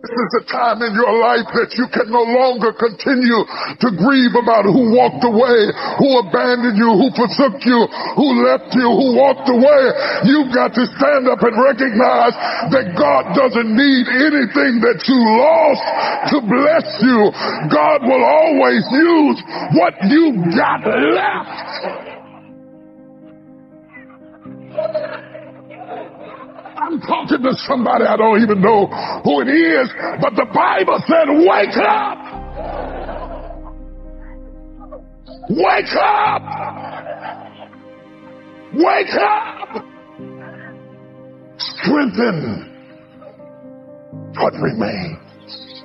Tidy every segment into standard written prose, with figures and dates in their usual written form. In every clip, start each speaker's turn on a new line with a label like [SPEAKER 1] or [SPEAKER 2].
[SPEAKER 1] This is a time in your life that you can no longer continue to grieve about who walked away, who abandoned you, who forsook you, who left you, who walked away. You've got to stand up and recognize that God doesn't need anything that you lost to bless you. God will always use what you got left. I'm talking to somebody, I don't even know who it is, but the Bible said, wake up! Wake up! Wake up! Strengthen what remains.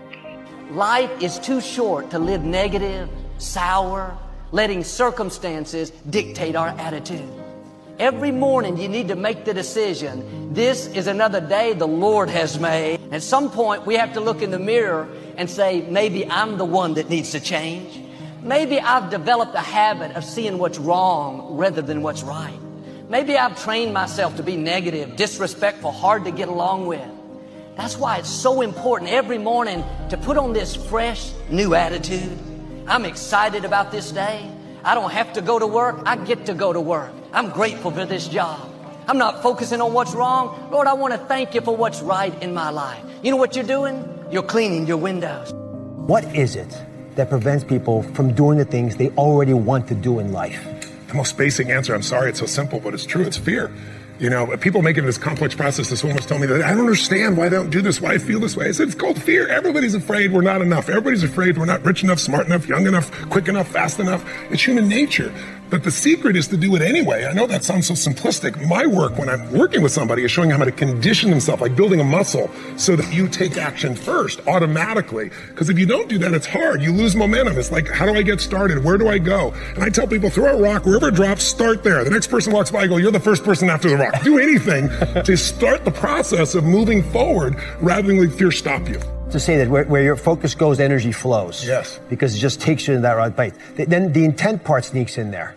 [SPEAKER 2] Life is too short to live negative, sour, letting circumstances dictate our attitude. Every morning you need to make the decision, this is another day the Lord has made. At some point we have to look in the mirror and say, maybe I'm the one that needs to change. Maybe I've developed a habit of seeing what's wrong rather than what's right. Maybe I've trained myself to be negative, disrespectful, hard to get along with. That's why it's so important every morning to put on this fresh, new attitude. I'm excited about this day. I don't have to go to work. I get to go to work. I'm grateful for this job. I'm not focusing on what's wrong. Lord, I want to thank you for what's right in my life. You know what you're doing? You're cleaning your windows.
[SPEAKER 3] What is it that prevents people from doing the things they already want to do in life?
[SPEAKER 4] The most basic answer, I'm sorry it's so simple, but it's true, it's fear. You know, people make it this complex process. This woman was telling me that I don't understand why they don't do this, why I feel this way. I said, it's called fear. Everybody's afraid we're not enough. Everybody's afraid we're not rich enough, smart enough, young enough, quick enough, fast enough. It's human nature. But the secret is to do it anyway. I know that sounds so simplistic. My work when I'm working with somebody is showing them how to condition themselves, like building a muscle, so that you take action first, automatically. Because if you don't do that, it's hard. You lose momentum. It's like, how do I get started? Where do I go? And I tell people, throw a rock, wherever it drops, start there. The next person walks by, I go, you're the first person after the rock. Do anything to start the process of moving forward rather than let fear stop you.
[SPEAKER 3] To say that where your focus goes, energy flows.
[SPEAKER 4] Yes.
[SPEAKER 3] Because it just takes you in that right place. Then the intent part sneaks in there.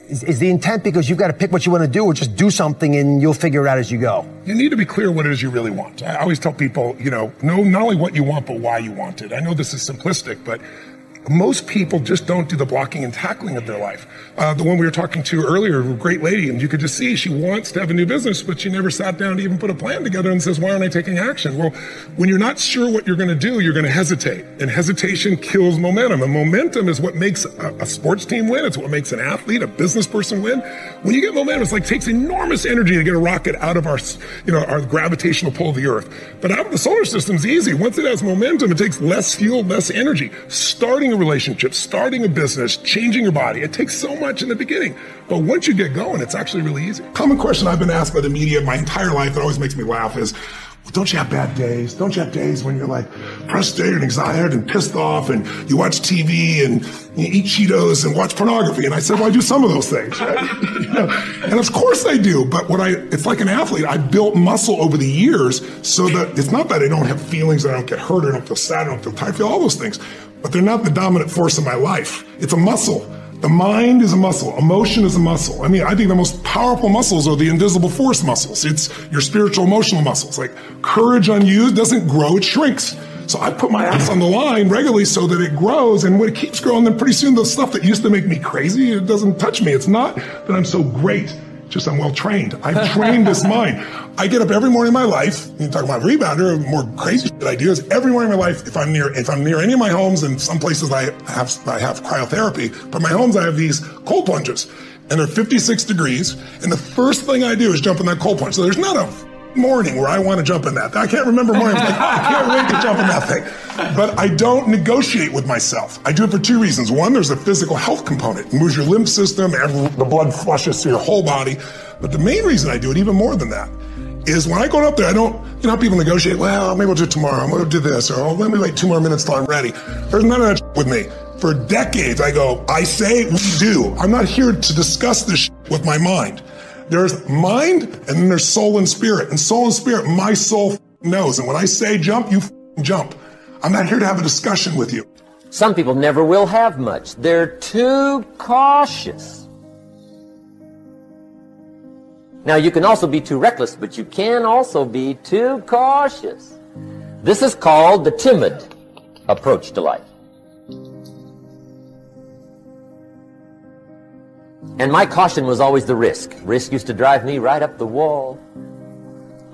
[SPEAKER 3] Is the intent because you've got to pick what you want to do, or just do something and you'll figure it out as you go?
[SPEAKER 4] You need to be clear what it is you really want. I always tell people, know not only what you want, but why you want it. I know this is simplistic, but most people just don't do the blocking and tackling of their life. The one we were talking to earlier, a great lady, and you could just see she wants to have a new business, but she never sat down to even put a plan together and says, why aren't I taking action? Well, when you're not sure what you're going to do, you're going to hesitate. And hesitation kills momentum. And momentum is what makes a sports team win. It's what makes an athlete, a business person win. When you get momentum, it's like takes enormous energy to get a rocket out of our gravitational pull of the earth. But out of the solar system's easy. Once it has momentum, it takes less fuel, less energy. Starting a relationship, starting a business, changing your body. It takes so much in the beginning. But once you get going, it's actually really easy. Common question I've been asked by the media my entire life that always makes me laugh is, well, don't you have bad days? Don't you have days when you're like frustrated and excited and pissed off and you watch TV and you eat Cheetos and watch pornography? And I said, well, I do some of those things. And of course I do. But it's like an athlete. I built muscle over the years so that it's not that I don't have feelings, that I don't get hurt, I don't feel sad, I don't feel tired, I feel all those things. But they're not the dominant force in my life. It's a muscle. The mind is a muscle. Emotion is a muscle. I mean, I think the most powerful muscles are the invisible force muscles. It's your spiritual, emotional muscles. Like courage unused doesn't grow, it shrinks. So I put my ass on the line regularly so that it grows. And when it keeps growing, then pretty soon the stuff that used to make me crazy, it doesn't touch me. It's not that I'm so great. Just I'm well trained. I've trained this mind. I get up every morning in my life. You talk about rebounder, more crazy shit I do is every morning in my life, if I'm near any of my homes, and some places I have cryotherapy, but my homes I have these cold plunges, and they're 56 degrees. And the first thing I do is jump in that cold plunge. So there's not a morning where I want to jump in that. I can't remember mornings like, I can't wait to jump in that thing. But I don't negotiate with myself. I do it for two reasons. One, there's a physical health component. It moves your lymph system, the blood flushes through your whole body. But the main reason I do it, even more than that, is when I go up there, I don't, how people negotiate, well, maybe we'll do it tomorrow, I'm going to do this, or oh, let me wait 2 more minutes till I'm ready. There's none of that with me. For decades, I go, I say, we do. I'm not here to discuss this with my mind. There's mind, and then there's soul and spirit. And soul and spirit, my soul knows. And when I say jump, you jump. I'm not here to have a discussion with you.
[SPEAKER 5] Some people never will have much. They're too cautious. Now, you can also be too reckless, but you can also be too cautious. This is called the timid approach to life. And my caution was always the risk. Risk used to drive me right up the wall.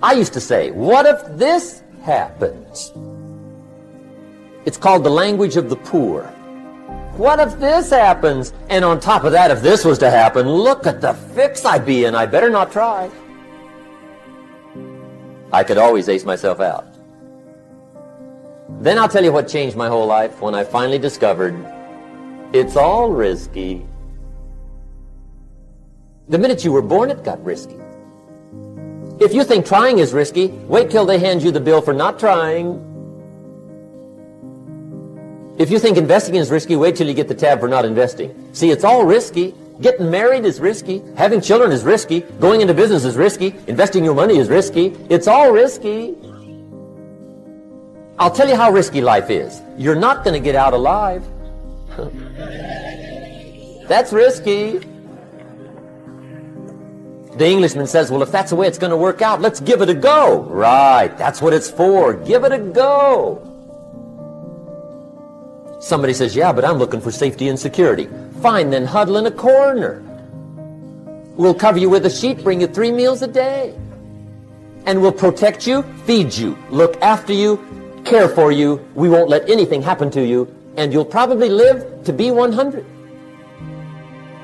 [SPEAKER 5] I used to say, what if this happens? It's called the language of the poor. What if this happens? And on top of that, if this was to happen, look at the fix I'd be in. I better not try. I could always ace myself out. Then I'll tell you what changed my whole life when I finally discovered it's all risky. The minute you were born, it got risky. If you think trying is risky, wait till they hand you the bill for not trying. If you think investing is risky, wait till you get the tab for not investing. See, it's all risky. Getting married is risky. Having children is risky. Going into business is risky. Investing your money is risky. It's all risky. I'll tell you how risky life is. You're not going to get out alive. That's risky. The Englishman says, well, if that's the way it's going to work out, let's give it a go. Right, that's what it's for. Give it a go. Somebody says, yeah, but I'm looking for safety and security. Fine, then huddle in a corner. We'll cover you with a sheet, bring you 3 meals a day. And we'll protect you, feed you, look after you, care for you. We won't let anything happen to you. And you'll probably live to be 100.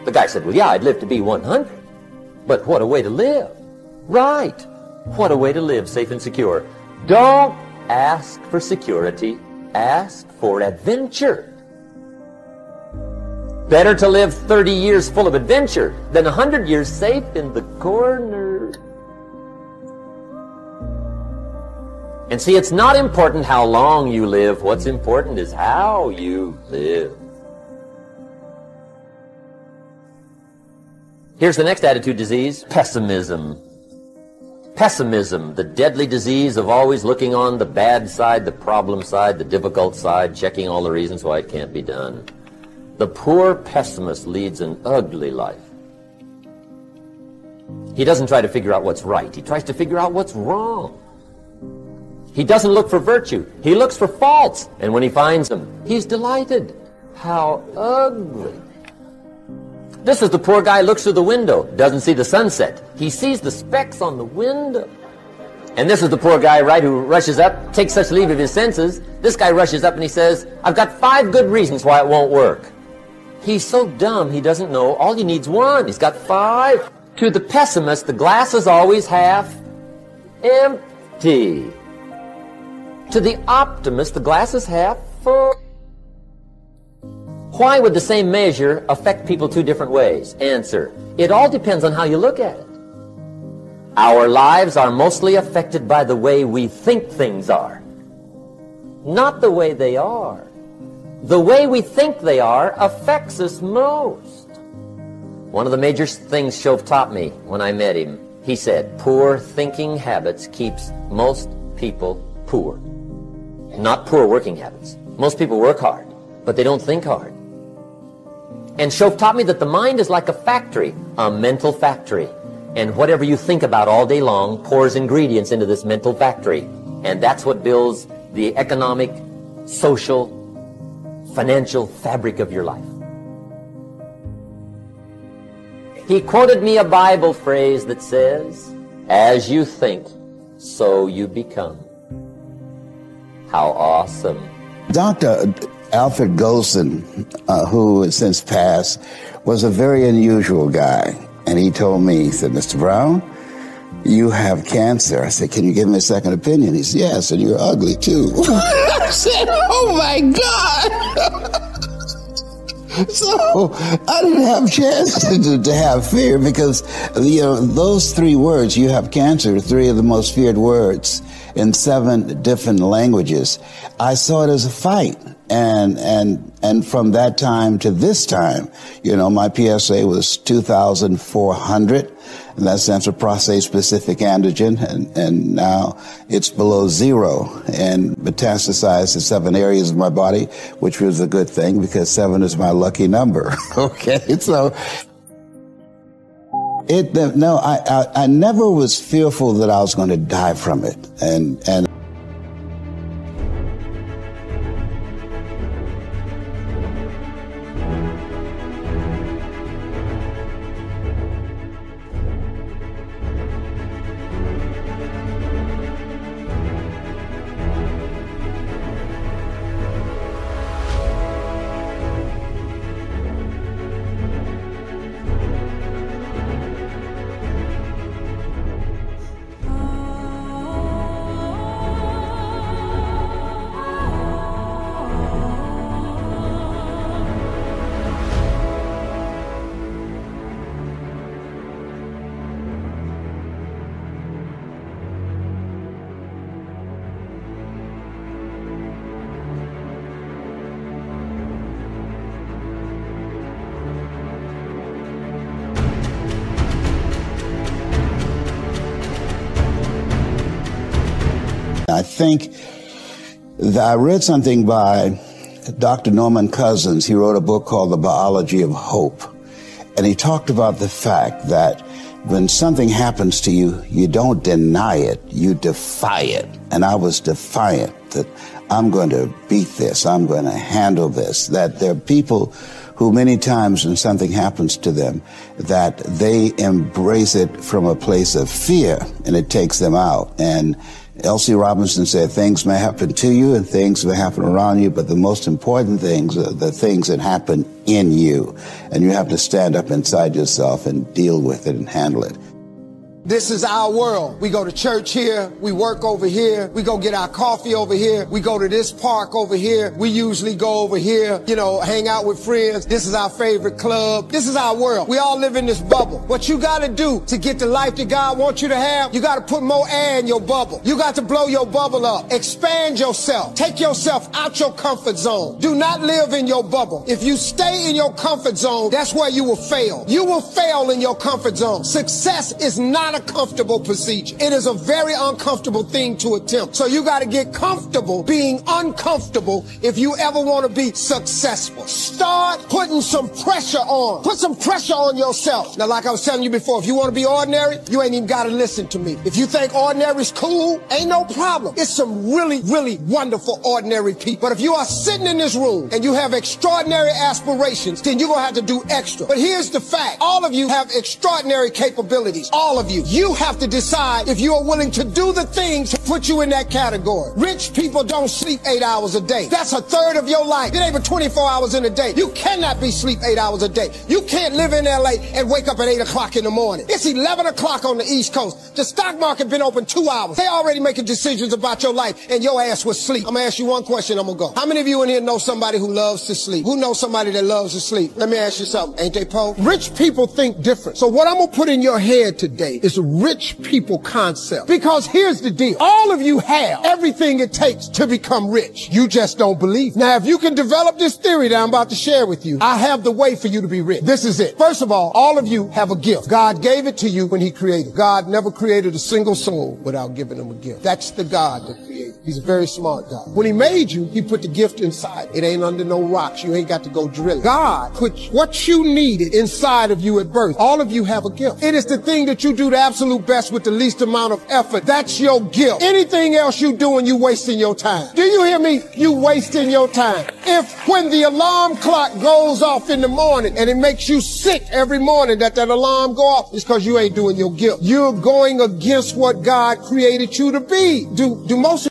[SPEAKER 5] The guy said, well, yeah, I'd live to be 100. But what a way to live. Right. What a way to live, safe and secure. Don't ask for security. Ask for adventure. Better to live 30 years full of adventure than 100 years safe in the corner. And see, it's not important how long you live. What's important is how you live. Here's the next attitude disease, pessimism. Pessimism, the deadly disease of always looking on the bad side, the problem side, the difficult side, checking all the reasons why it can't be done. The poor pessimist leads an ugly life. He doesn't try to figure out what's right. He tries to figure out what's wrong. He doesn't look for virtue. He looks for faults. And when he finds them, he's delighted. How ugly. This is the poor guy who looks through the window, doesn't see the sunset. He sees the specks on the window. And this is the poor guy, right, who rushes up, takes such leave of his senses. This guy rushes up and he says, I've got 5 good reasons why it won't work. He's so dumb he doesn't know. All he needs 1. He's got 5. To the pessimist, the glass is always half empty. To the optimist, the glass is half full. Why would the same measure affect people 2 different ways? Answer, it all depends on how you look at it. Our lives are mostly affected by the way we think things are, not the way they are. The way we think they are affects us most. One of the major things Shove taught me when I met him, he said, poor thinking habits keeps most people poor. Not poor working habits. Most people work hard, but they don't think hard. And Shove taught me that the mind is like a factory, a mental factory. And whatever you think about all day long pours ingredients into this mental factory. And that's what builds the economic, social, financial fabric of your life. He quoted me a Bible phrase that says, as you think, so you become. How awesome.
[SPEAKER 6] Dr. Alfred Golson, who has since passed, was a very unusual guy. And he told me, he said, Mr. Brown, you have cancer. I said, can you give me a second opinion? He said, yes, and you're ugly too. I said, oh my God. So I didn't have a chance to have fear because, those 3 words, you have cancer, 3 of the most feared words in 7 different languages. I saw it as a fight. And from that time to this time, my PSA was 2,400, and that stands for prostate-specific antigen, and now it's below 0 and metastasized to 7 areas of my body, which was a good thing because 7 is my lucky number. Okay, so I never was fearful that I was going to die from it, and I think that I read something by Dr. Norman Cousins. He wrote a book called The Biology of Hope. And he talked about the fact that when something happens to you, you don't deny it, you defy it. And I was defiant that I'm going to beat this, I'm going to handle this. That there are people who many times when something happens to them, that they embrace it from a place of fear and it takes them out. And L.C. Robinson said, things may happen to you and things may happen around you, but the most important things are the things that happen in you. And you have to stand up inside yourself and deal with it and handle it.
[SPEAKER 7] This is our world. We go to church here. We work over here. We go get our coffee over here. We go to this park over here. We usually go over here, you know, hang out with friends. This is our favorite club. This is our world. We all live in this bubble. What you got to do to get the life that God wants you to have, you got to put more air in your bubble. You got to blow your bubble up. Expand yourself. Take yourself out your comfort zone. Do not live in your bubble. If you stay in your comfort zone, that's where you will fail. You will fail in your comfort zone. Success is not a comfortable procedure. It is a very uncomfortable thing to attempt. So you got to get comfortable being uncomfortable if you ever want to be successful. Start putting some pressure on. Put some pressure on yourself. Now, like I was telling you before, if you want to be ordinary, you ain't even got to listen to me. If you think ordinary is cool, ain't no problem. It's some really, really wonderful ordinary people. But if you are sitting in this room and you have extraordinary aspirations, then you're going to have to do extra. But here's the fact. All of you have extraordinary capabilities. All of you. You have to decide if you are willing to do the things to put you in that category. Rich people don't sleep 8 hours a day. That's a third of your life. It ain't but 24 hours in a day. You cannot be sleep 8 hours a day. You can't live in LA and wake up at 8 o'clock in the morning. It's 11 o'clock on the East Coast. The stock market been open 2 hours. They already making decisions about your life and your ass was sleep. I'm gonna ask you one question, I'm gonna go. How many of you in here know somebody who loves to sleep? Who knows somebody that loves to sleep? Let me ask you something. Ain't they poor? Rich people think different. So what I'm gonna put in your head today is a rich people concept. Because here's the deal. All of you have everything it takes to become rich. You just don't believe. Now, if you can develop this theory that I'm about to share with you, I have the way for you to be rich. This is it. First of all of you have a gift. God gave it to you when he created. God never created a single soul without giving them a gift. That's the God that created. He's a very smart God. When he made you, he put the gift inside. It ain't under no rocks. You ain't got to go drill it. God put what you needed inside of you at birth. All of you have a gift. It is the thing that you do the absolute best with the least amount of effort. That's your gift. Anything else you doing, you wasting your time. Do you hear me? You wasting your time. If when the alarm clock goes off in the morning and it makes you sick every morning that alarm go off, it's because you ain't doing your gift. You're going against what God created you to be. Do most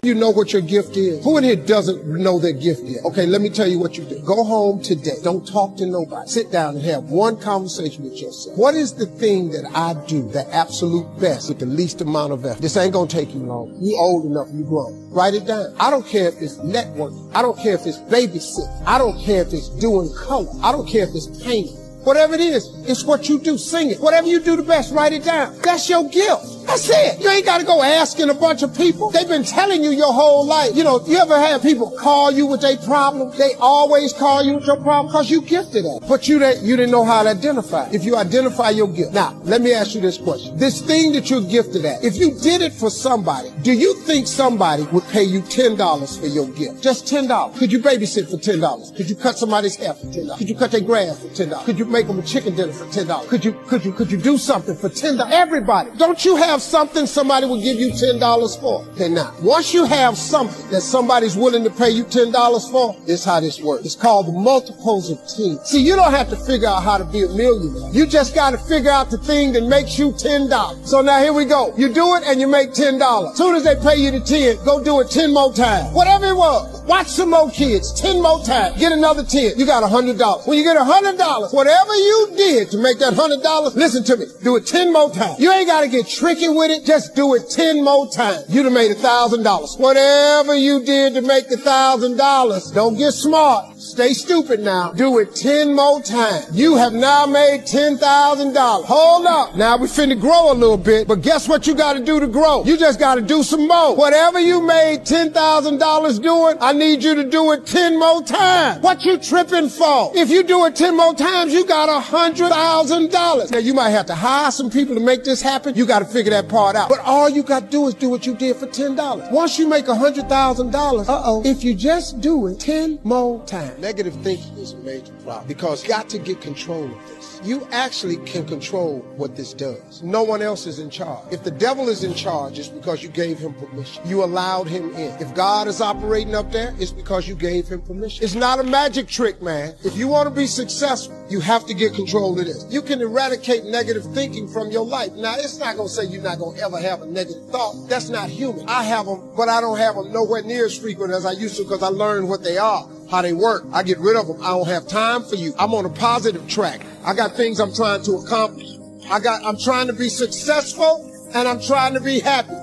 [SPEAKER 7] you know what your gift is? Who in here doesn't know their gift yet? Okay, let me tell you what you do. Go home today. Don't talk to nobody. Sit down and have one conversation with yourself. What is the thing that I do the absolute best with the least amount of effort? This ain't gonna take you long. You old enough, you grown. Write it down. I don't care if it's networking. I don't care if it's babysitting. I don't care if it's doing color. I don't care if it's painting. Whatever it is, it's what you do. Sing it. Whatever you do the best, write it down. That's your gift. That's it. You ain't got to go asking a bunch of people. They've been telling you your whole life. You know, you ever had people call you with their problem? They always call you with your problem because you gifted at it. But you didn't know how to identify it. If you identify your gift. Now, let me ask you this question. This thing that you're gifted at, if you did it for somebody, do you think somebody would pay you $10 for your gift? Just $10. Could you babysit for $10? Could you cut somebody's hair for $10? Could you cut their grass for $10? Could you make them a chicken dinner for $10? Could you do something for $10? Everybody. Don't you have something somebody will give you $10 for? They're not. Once you have something that somebody's willing to pay you $10 for, this is how this works. It's called the multiples of 10. See, you don't have to figure out how to be a millionaire. You just got to figure out the thing that makes you $10. So now here we go. You do it and you make $10. Soon as they pay you the 10, go do it 10 more times. Whatever it was. Watch some more kids 10 more times. Get another 10. You got $100. When you get $100, whatever you did to make that $100, listen to me. Do it 10 more times. You ain't got to get tricky with it. Just do it 10 more times. You'd have made $1,000. Whatever you did to make the $1,000, don't get smart. Stay stupid now. Do it 10 more times. You have now made $10,000. Hold up. Now we finna grow a little bit, but guess what you got to do to grow? You just got to do some more. Whatever you made $10,000 doing, I need you to do it 10 more times. What you tripping for? If you do it 10 more times, you got $100,000. Now you might have to hire some people to make this happen. You got to figure that part out. But all you got to do is do what you did for $10. Once you make $100,000, if you just do it 10 more times. Negative thinking is a major problem because you got to get control of this. You actually can control what this does. No one else is in charge. If the devil is in charge, it's because you gave him permission. You allowed him in. If God is operating up there, it's because you gave him permission. It's not a magic trick, man. If you want to be successful, you have to get control of this. You can eradicate negative thinking from your life. Now, it's not going to say you're not going to ever have a negative thought. That's not human. I have them, but I don't have them nowhere near as frequent as I used to because I learned what they are, how they work. I get rid of them. I don't have time for you. I'm on a positive track. I got things I'm trying to accomplish. I'm trying to be successful and I'm trying to be happy.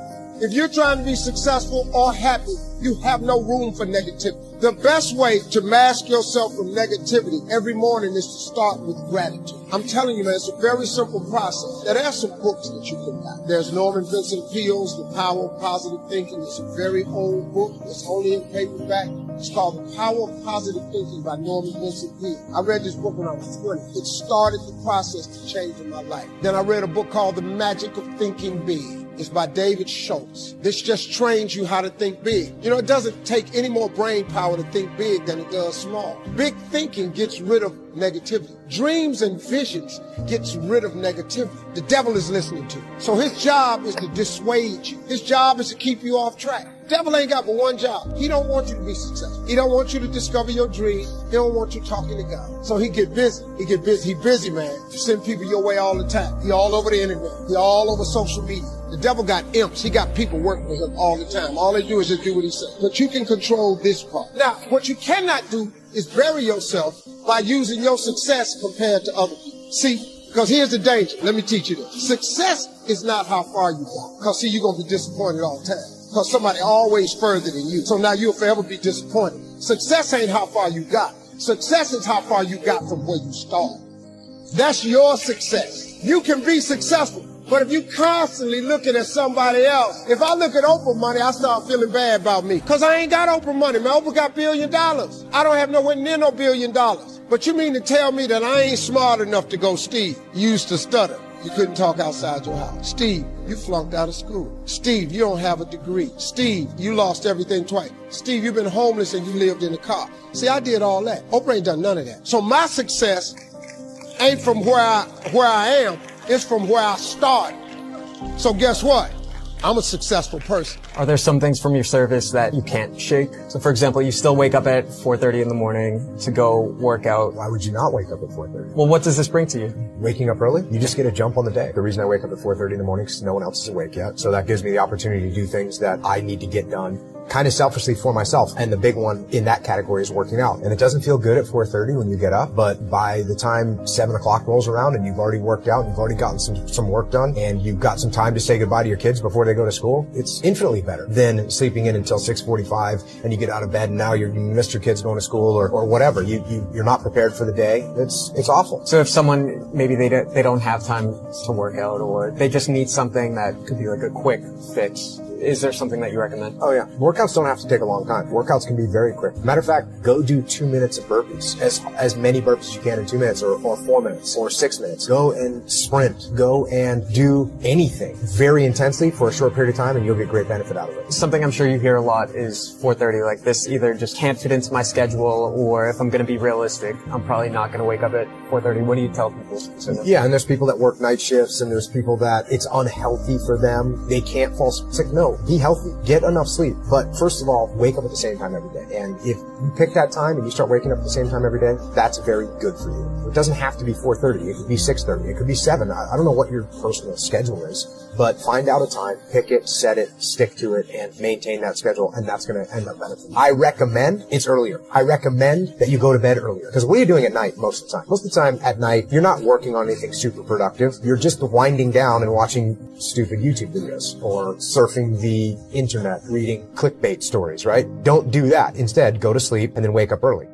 [SPEAKER 7] If you're trying to be successful or happy, you have no room for negativity. The best way to mask yourself from negativity every morning is to start with gratitude. I'm telling you, man, it's a very simple process. Now, there are some books that you can buy. There's Norman Vincent Peale's The Power of Positive Thinking. It's a very old book. It's only in paperback. It's called The Power of Positive Thinking by Norman Vincent Peale. I read this book when I was 20. It started the process to changing my life. Then I read a book called The Magic of Thinking Big. It's by David Schultz. This just trains you how to think big. You know, it doesn't take any more brain power to think big than it does small. Big thinking gets rid of negativity. Dreams and visions gets rid of negativity. The devil is listening to you. So his job is to dissuade you. His job is to keep you off track. The devil ain't got but one job. He don't want you to be successful. He don't want you to discover your dream. He don't want you talking to God. So he get busy. He busy, man. He send people your way all the time. He all over the internet. He all over social media. The devil got imps. He got people working with him all the time. All they do is just do what he says. But you can control this part. Now, what you cannot do is bury yourself by using your success compared to other people. See, because here's the danger. Let me teach you this. Success is not how far you got. Because see, you're going to be disappointed all the time. Because somebody always further than you. So now you'll forever be disappointed. Success ain't how far you got. Success is how far you got from where you started. That's your success. You can be successful. But if you constantly looking at somebody else, if I look at Oprah money, I start feeling bad about me. Because I ain't got Oprah money, man. Oprah got $1 billion. I don't have nowhere near no $1 billion. But you mean to tell me that I ain't smart enough to go, Steve, you used to stutter. You couldn't talk outside your house. Steve, you flunked out of school. Steve, you don't have a degree. Steve, you lost everything twice. Steve, you've been homeless and you lived in a car. See, I did all that. Oprah ain't done none of that. So my success ain't from where I am. It's from where I started. So guess what? I'm a successful person.
[SPEAKER 8] Are there some things from your service that you can't shake? So for example, you still wake up at 4:30 in the morning to go work out.
[SPEAKER 3] Why would you not wake up at 4:30?
[SPEAKER 8] Well, what does this bring to you?
[SPEAKER 3] Waking up early, you just get a jump on the day. The reason I wake up at 4:30 in the morning is no one else is awake yet. So that gives me the opportunity to do things that I need to get done kind of selfishly for myself. And the big one in that category is working out. And it doesn't feel good at 4:30 when you get up, but by the time 7 o'clock rolls around and you've already worked out and you've already gotten some work done and you've got some time to say goodbye to your kids before they go to school, it's infinitely better than sleeping in until 6:45 and you get out of bed and now you missed your kids going to school or whatever. You're not prepared for the day. It's awful.
[SPEAKER 8] So if someone, maybe they don't have time to work out or they just need something that could be like a quick fix, Is there something that you recommend?
[SPEAKER 3] Oh yeah. Workouts don't have to take a long time. Workouts can be very quick. Matter of fact, go do 2 minutes of burpees. As many burpees as you can in 2 minutes or 4 minutes or 6 minutes. Go and sprint. Go and do anything very intensely for a short period of time and you'll get great benefit out of it.
[SPEAKER 8] Something I'm sure you hear a lot is 4:30. Like, this either just can't fit into my schedule, or if I'm going to be realistic, I'm probably not going to wake up at 4:30. What do you tell people?
[SPEAKER 3] Yeah, and there's people that work night shifts and there's people that it's unhealthy for them. They can't fall sick. No, be healthy. Get enough sleep. But first of all, wake up at the same time every day. And if you pick that time and you start waking up at the same time every day, that's very good for you. It doesn't have to be 4:30. It could be 6:30. It could be 7. I don't know what your personal schedule is, but find out a time, pick it, set it, stick to it, and maintain that schedule, and that's going to end up benefiting. I recommend it's earlier. I recommend that you go to bed earlier. Because what are you doing at night most of the time? Most of the time at night, you're not working on anything super productive. You're just winding down and watching stupid YouTube videos or surfing the internet, reading clickbait stories, right? Don't do that. Instead, go to sleep and then wake up early.